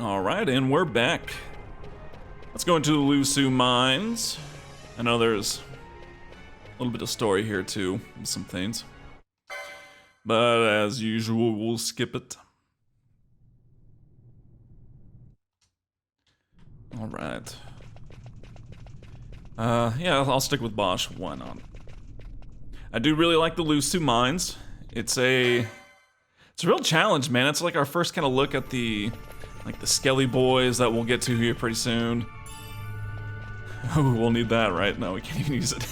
Alright, and we're back. Let's go into the Luhsu mines. I know there's a little bit of story here too, with some things. But as usual, we'll skip it. Alright. Yeah, I'll stick with Bosch. Why not? I do really like the Luhsu mines. It's a real challenge, man. It's like our first kind of look at the Skelly boys that we'll get to here pretty soon. Oh, we'll need that, right? No, we can't even use it.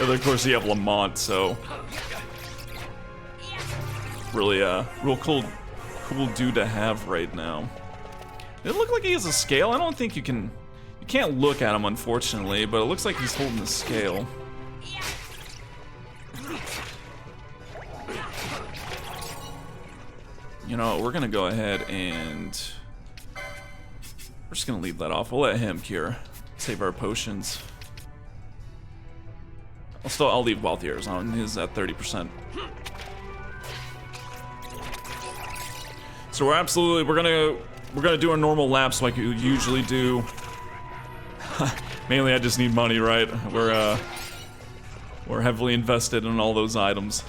And of course, you have Lamont, so really, real cool dude to have right now. It look like he has a scale. I don't think you can't look at him, unfortunately, but it looks like he's holding the scale. You know, we're gonna go ahead and we're just gonna leave that off. We'll let him cure, save our potions. I'll leave Wealthiers on. His at 30%. So we're gonna do a normal laps like you usually do. Mainly, I just need money, right? We're heavily invested in all those items.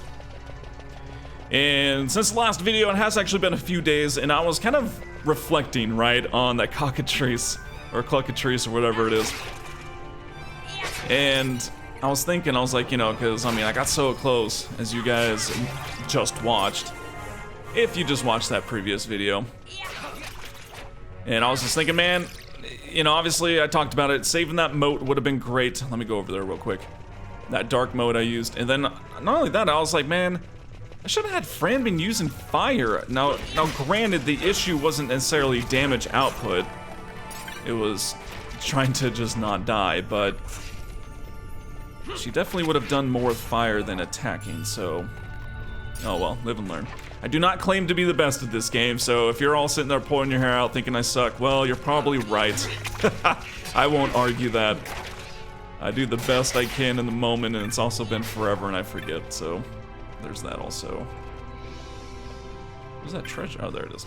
And since the last video, it has actually been a few days, and I was kind of reflecting, right, on that cockatrice, or cluckatrice, or whatever it is. And I was thinking, I was like, you know, because, I mean, I got so close, as you guys just watched, if you just watched that previous video. And I was just thinking, man, you know, obviously I talked about it, saving that moat would have been great. Let me go over there real quick. That dark mode I used, and then, not only that, I was like, man, I should have had Fran been using fire. Now granted, the issue wasn't necessarily damage output. It was trying to just not die, but she definitely would have done more with fire than attacking, so oh well, live and learn. I do not claim to be the best at this game, so if you're all sitting there pulling your hair out thinking I suck, well, you're probably right. I won't argue that. I do the best I can in the moment, and it's also been forever and I forget, so there's that also. Where's that treasure? Oh, there it is.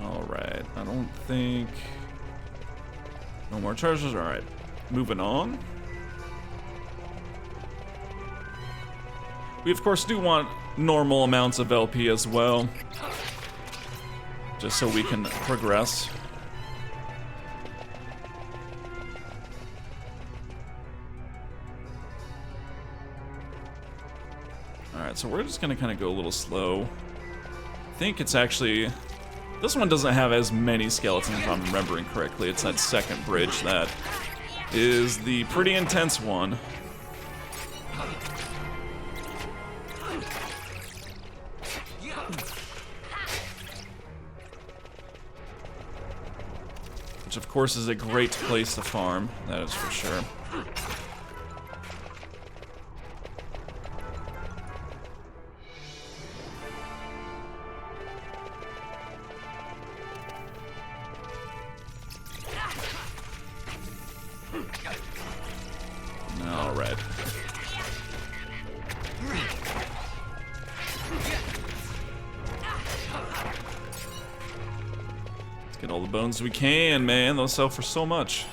Alright, I don't think... No more treasures? Alright. Moving on. We of course do want normal amounts of LP as well. Just so we can progress. Alright, so we're just gonna kind of go a little slow. I think it's actually... This one doesn't have as many skeletons, if I'm remembering correctly. It's that second bridge that is the pretty intense one. Which, of course, is a great place to farm. That is for sure. Alright. Let's get all the bones we can, man. They'll sell for so much.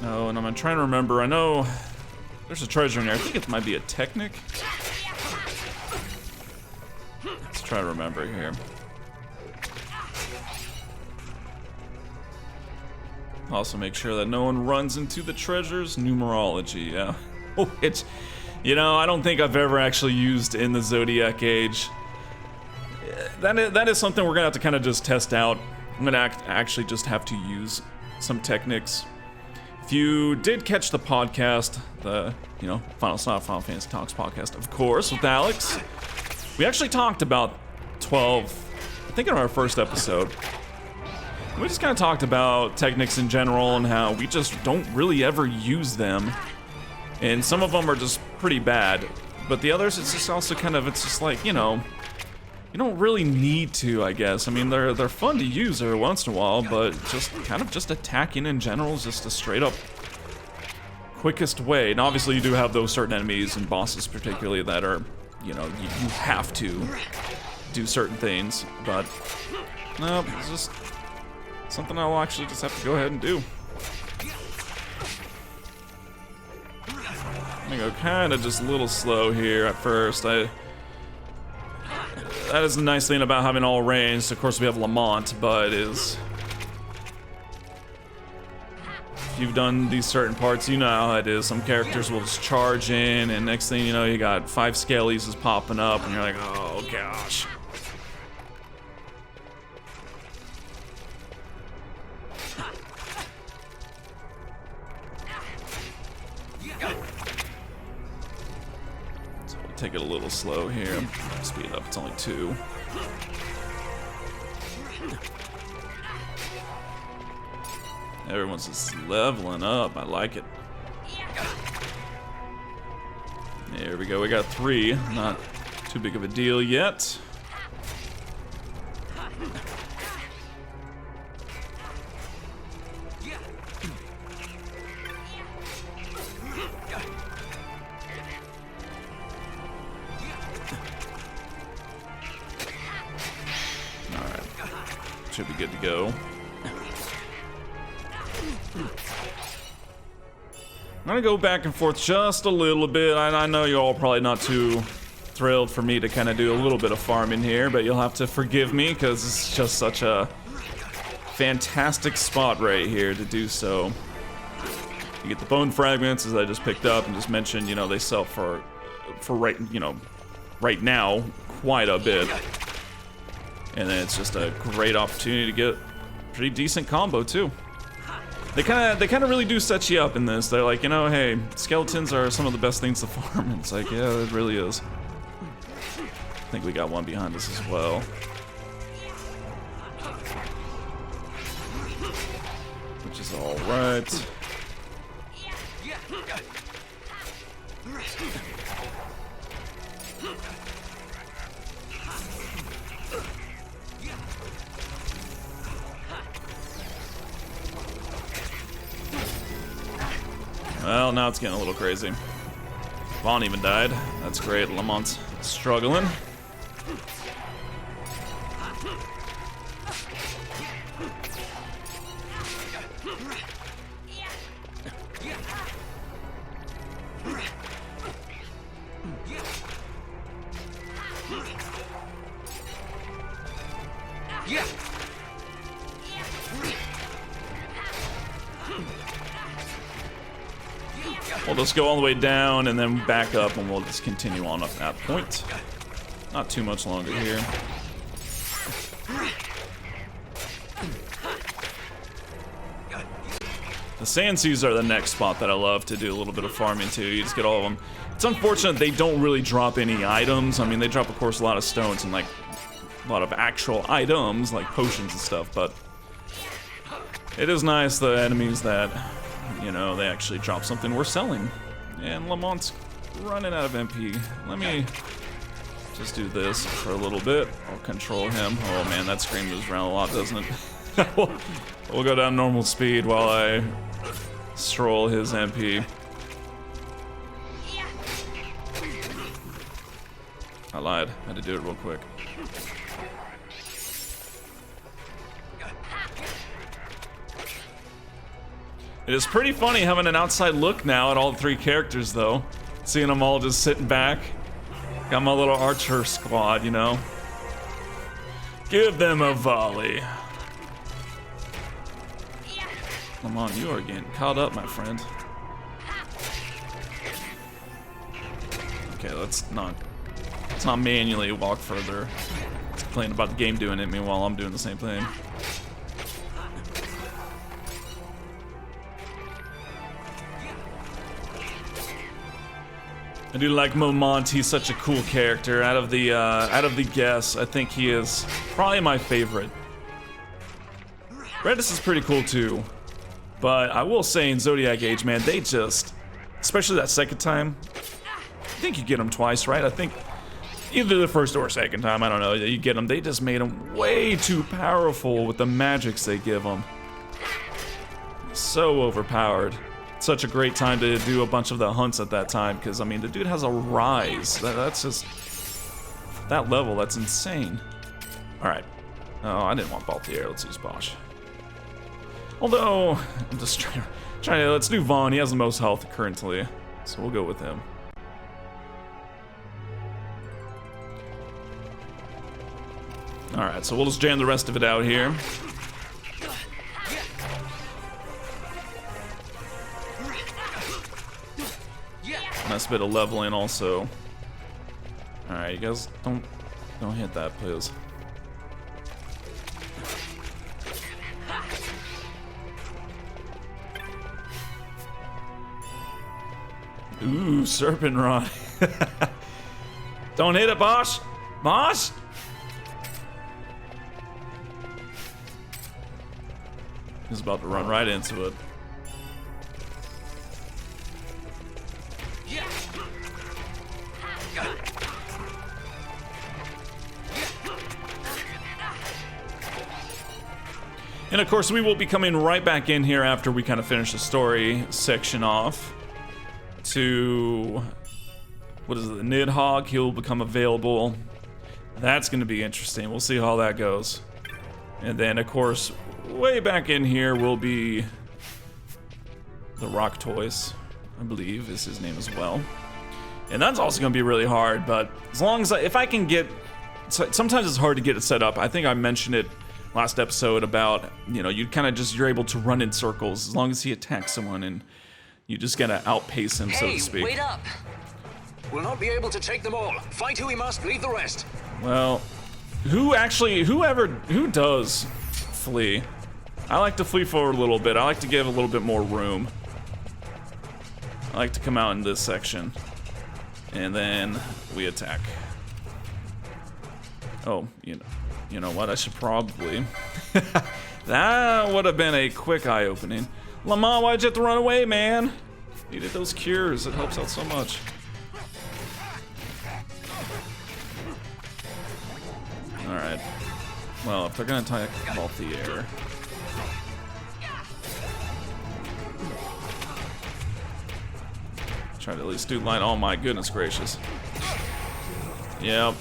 Oh, and I'm trying to remember. I know there's a treasure in there. I think it might be a Technic. Let's try to remember here. Also make sure that no one runs into the treasures. Numerology, yeah. Oh, it's... You know, I don't think I've ever actually used in the Zodiac Age. That is something we're gonna have to kind of just test out. I'm gonna actually just have to use some techniques. If you did catch the podcast, the, you know, Final Fantasy Talks podcast, of course, with Alex, we actually talked about 12, I think in our first episode. We just kind of talked about techniques in general and how we just don't really ever use them. And some of them are just pretty bad. But the others, it's just also kind of, it's just like, you know, you don't really need to, I guess. I mean, they're fun to use every once in a while, but just kind of just attacking in general is just a straight up quickest way. And obviously you do have those certain enemies and bosses particularly that are, you know, you have to do certain things, but no, it's just something I'll actually just have to go ahead and do. I'm gonna go kind of just a little slow here at first. That is the nice thing about having all ranged. Of course we have Lamont, but if you've done these certain parts, you know how it is. Some characters will just charge in, and next thing you know, you got 5 Scalies is popping up, and you're like, oh gosh. So we'll take it a little slow here. Speed it up, it's only 2. Everyone's just leveling up. I like it. There we go. We got 3. Not too big of a deal yet. Alright. Should be good to go. I'm gonna go back and forth just a little bit. I know you're all probably not too thrilled for me to kind of do a little bit of farming here, but you'll have to forgive me because it's just such a fantastic spot right here to do so. You get the bone fragments, as I just picked up and just mentioned, you know, they sell for right, you know, right now quite a bit, and then it's just a great opportunity to get a pretty decent combo too. They kind of really do set you up in this. They're like, you know, hey, skeletons are some of the best things to farm. And it's like, yeah, it really is. I think we got one behind us as well. Which is all right. Well, now it's getting a little crazy. Vaughn even died. That's great. Lamont's struggling. We'll just go all the way down and then back up, and we'll just continue on up that point. Not too much longer here. The sand seas are the next spot that I love to do a little bit of farming to. You just get all of them. It's unfortunate they don't really drop any items. I mean, they drop, of course, a lot of stones and like a lot of actual items like potions and stuff, but it is nice the enemies that, you know, they actually drop something worth selling. And Lamont's running out of MP. Let me just do this for a little bit. I'll control him. Oh man, that screen moves around a lot, doesn't it? We'll go down normal speed while I stroll his MP. I lied. I had to do it real quick. It is pretty funny having an outside look now at all 3 characters, though. Seeing them all just sitting back. Got my little archer squad, you know. Give them a volley. Lamont, you are getting caught up, my friend. Okay, let's not manually walk further. Let's complain about the game doing it, meanwhile I'm doing the same thing. I do like Lamont. He's such a cool character. Out of the guests, I think he is probably my favorite. Redis is pretty cool too, but I will say in Zodiac Age, man, they just, especially that second time, I think you get him twice, right? I think Either the first or second time, I don't know. You get them. They just made them way too powerful with the magics they give them. So overpowered. Such a great time to do a bunch of the hunts at that time, because I mean the dude has a rise. That's just that level. That's insane. All right. Oh, I didn't want Balthier. Let's use Bosch. Although I'm just trying to let's do Vaughn. He has the most health currently, so we'll go with him. All right, so we'll just jam the rest of it out here. Nice bit of leveling also. All right, you guys don't hit that, please. Ooh, Serpent Rod. Don't hit it, Bosch. Bosch. He's about to run right into it. And of course, we will be coming right back in here after we kind of finish the story section off to, what is it, the Nidhogg. He'll become available. That's going to be interesting. We'll see how that goes. And then, of course, way back in here will be the Rock Toys, I believe is his name as well. And that's also going to be really hard, but as long as if I can get, sometimes it's hard to get it set up. I think I mentioned it last episode about, you know, you kind of just, you're able to run in circles as long as he attacks someone and you just gotta outpace him, so to speak. Wait up! We'll not be able to take them all. Fight who we must, leave the rest. Well, who does flee? I like to flee forward a little bit. I like to give a little bit more room. I like to come out in this section. And then we attack. Oh, you know what? I should probably... That would have been a quick eye-opening. Lamont, why'd you have to run away, man? Needed those cures. It helps out so much. Alright. Well, if they're gonna attack Balthier... Try to at least do line. Oh my goodness gracious. Yep.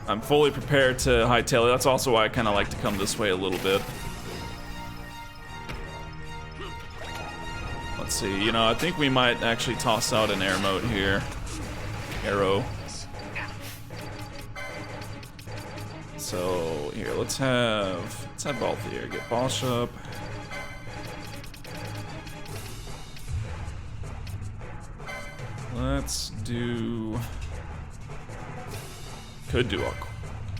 I'm fully prepared to hightail it. That's also why I kind of like to come this way a little bit. Let's see, you know, I think we might actually toss out an air mode here. Arrow. So, here, let's have Balthier get Bosch up. Let's do... Could do a...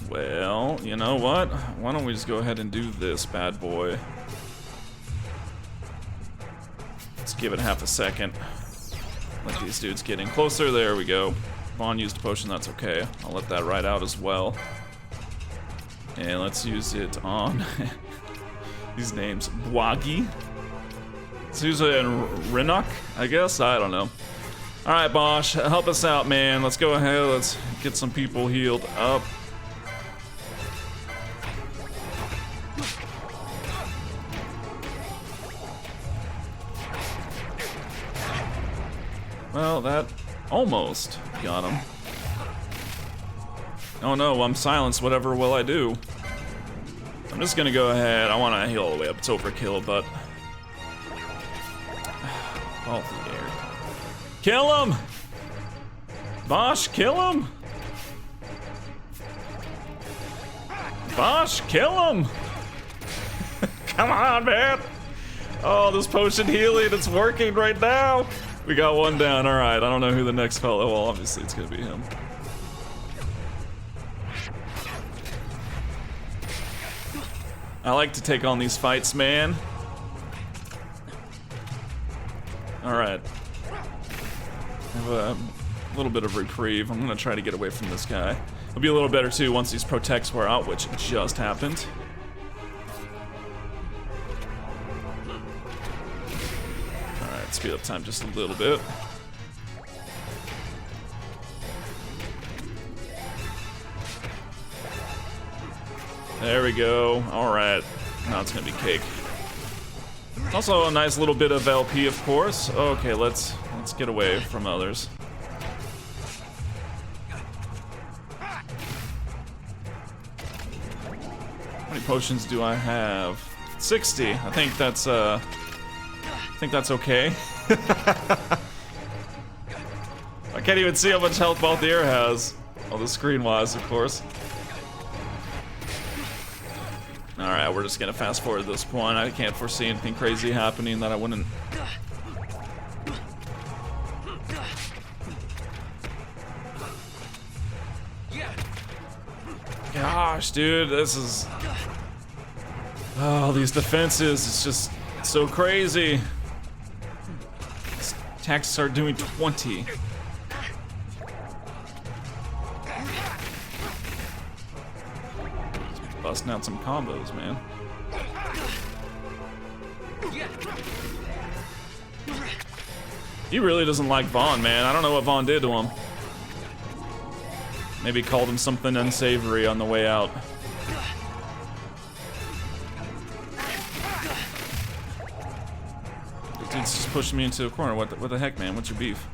Well, you know what? Why don't we just go ahead and do this bad boy? Let's give it half a second. Let these dudes get in closer. There we go. Vaughn used a potion, that's okay. I'll let that ride out as well. And let's use it on these names. Bwagi. Let's use it in Rinnock, I guess? I don't know. Alright, Bosch, help us out, man. Let's go ahead, let's get some people healed up. Well, that almost got him. Oh no, I'm silenced. Whatever will I do? I'm just gonna go ahead. I want to heal all the way up. It's overkill, but... Oh, the air. Kill him! Bosch, kill him! Bosch, kill him! Come on, man! Oh, this potion healing, it's working right now! We got one down, alright. I don't know who the next fellow... Well, obviously it's gonna be him. I like to take on these fights, man. Alright. I have a little bit of reprieve. I'm gonna try to get away from this guy. It'll be a little better too once these protects wear out, which just happened. Alright, speed up time just a little bit. There we go. All right. Now it's gonna be cake. Also a nice little bit of LP, of course. Okay, let's get away from others. How many potions do I have? 60. I think that's okay. I can't even see how much health Balthier has. Well, the screen-wise, of course. Alright, we're just gonna fast forward this point. I can't foresee anything crazy happening that I wouldn't. Gosh, dude, this is. Oh, these defenses, it's just so crazy. These attacks are doing 20. Busting out some combos, man. He really doesn't like Vaughn, man. I don't know what Vaughn did to him. Maybe called him something unsavory on the way out. Dude's just pushing me into a corner. What the heck, man? What's your beef?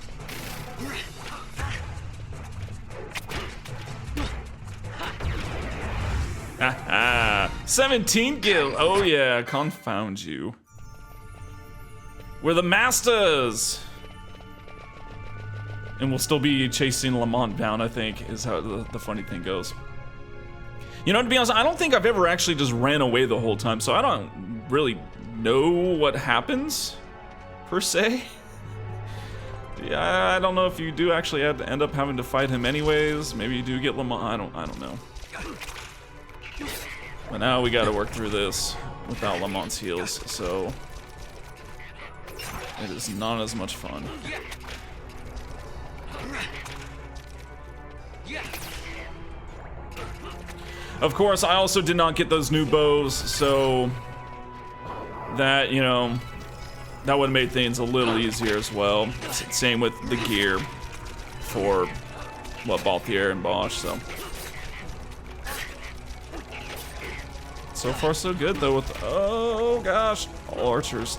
Haha. 17 gil. Oh yeah, confound you. We're the masters. And we'll still be chasing Lamont down, I think, is how the funny thing goes. You know, to be honest, I don't think I've ever actually just ran away the whole time, so I don't really know what happens, per se. Yeah, I don't know if you do actually end up having to fight him anyways. Maybe you do get Lamont. I don't know. But now we gotta work through this without Lamont's heals, so it is not as much fun. Of course, I also did not get those new bows, so that, you know, that would have made things a little easier as well. Same with the gear for, what, Balthier and Bosch, so. So far so good though with, oh gosh, all archers.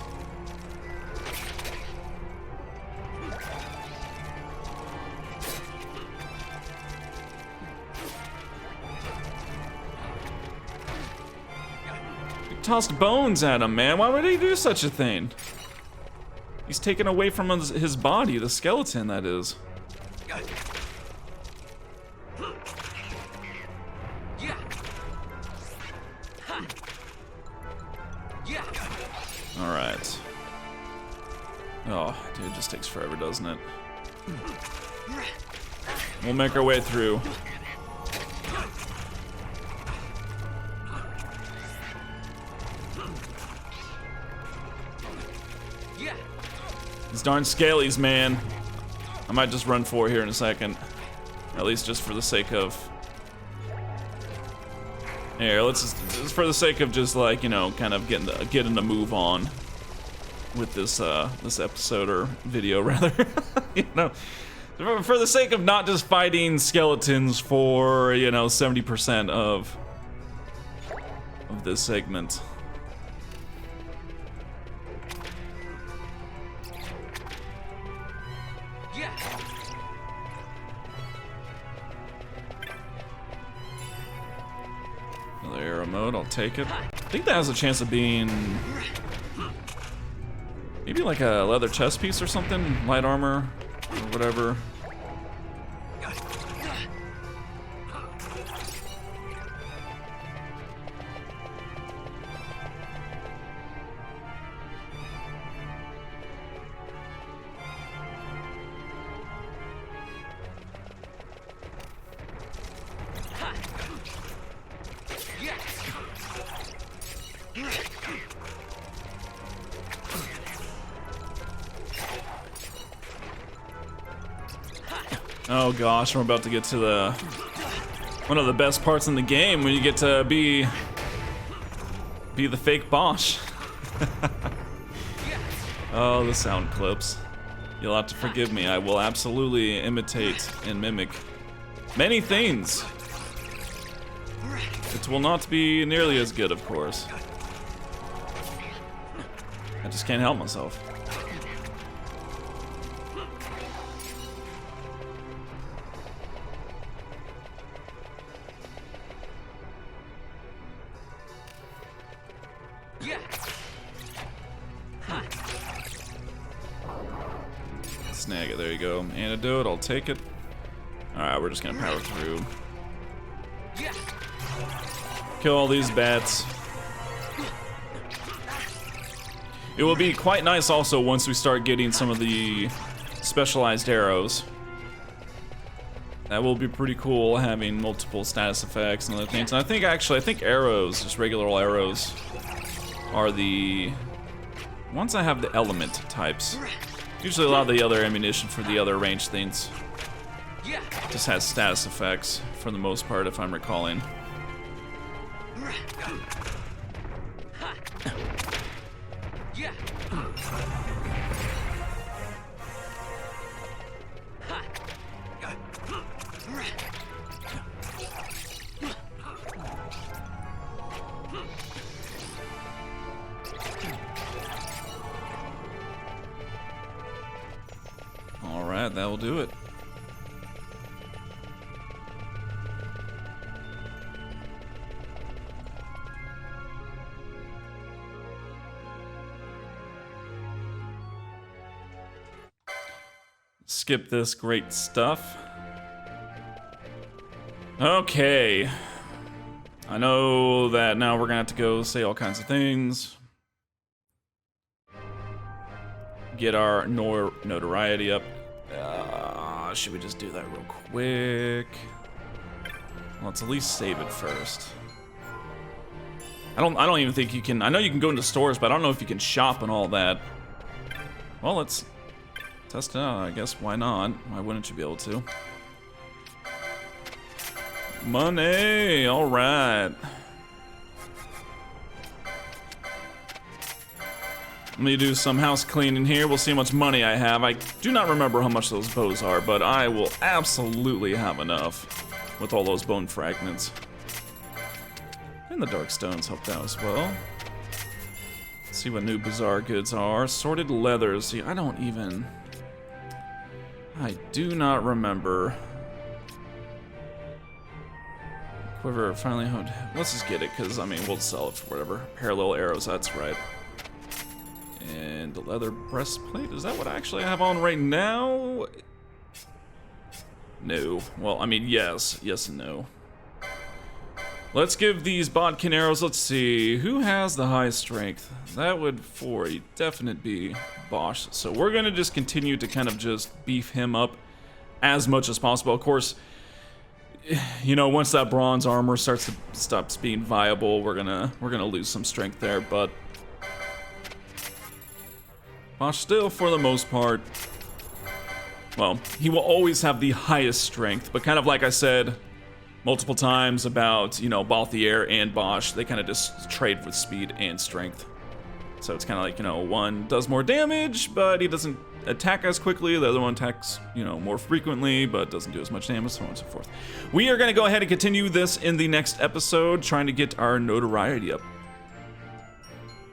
He tossed bones at him, man. Why would he do such a thing? He's taken away from his body, the skeleton that is. Alright. Oh, dude, it just takes forever, doesn't it? We'll make our way through. These darn scalies, man. I might just run for here in a second. At least just for the sake of... Here, let's just for the sake of just like, you know, kind of getting the move on with this this episode or video rather. You know, for the sake of not just fighting skeletons for, you know, 70% of this segment. Another arrow mode, I'll take it. I think that has a chance of being maybe like a leather chest piece or something, light armor or whatever. Oh gosh, we're about to get to one of the best parts in the game when you get to be the fake Bosch. Oh, the sound clips. You'll have to forgive me. I will absolutely imitate and mimic many things. It will not be nearly as good, of course. I just can't help myself. Snag it, there you go. Antidote, I'll take it. Alright, we're just gonna power through. Kill all these bats. It will be quite nice also once we start getting some of the specialized arrows. That will be pretty cool, having multiple status effects and other things. And I think arrows, just regular old arrows, are the ones that have the element types. Usually a lot of the other ammunition for the other ranged things just has status effects for the most part, if I'm recalling. Alright, that will do it. Skip this great stuff. Okay. I know that now we're gonna have to go say all kinds of things. Get our notoriety up. Should we just do that real quick? Let's at least save it first. I don't even think you can. I know you can go into stores, but I don't know if you can shop and all that. Well, let's test it out, I guess. Why not? Why wouldn't you be able to? Money! Alright. Let me do some house cleaning here. We'll see how much money I have. I do not remember how much those bows are, but I will absolutely have enough with all those bone fragments. And the dark stones helped out as well. Let's see what new bizarre goods are. Sorted leathers. See, I do not remember. Quiver finally honed. Let's just get it, because, I mean, we'll sell it for whatever. Parallel arrows, that's right. And the leather breastplate, is that what I actually have on right now? No. Well, I mean, yes. Yes and no. Let's give these bodkin arrows, let's see. Who has the highest strength? That would, for a definite, be Bosch. So we're going to just continue to kind of just beef him up as much as possible. Of course, you know, once that bronze armor stops being viable, we're gonna lose some strength there, but Bosch still, for the most part, well, he will always have the highest strength, but kind of like I said multiple times about, you know, Balthier and Bosch, they kind of just trade with speed and strength. So it's kind of like, you know, one does more damage, but he doesn't attack as quickly. The other one attacks, you know, more frequently, but doesn't do as much damage, so on and so forth. We are going to go ahead and continue this in the next episode, trying to get our notoriety up.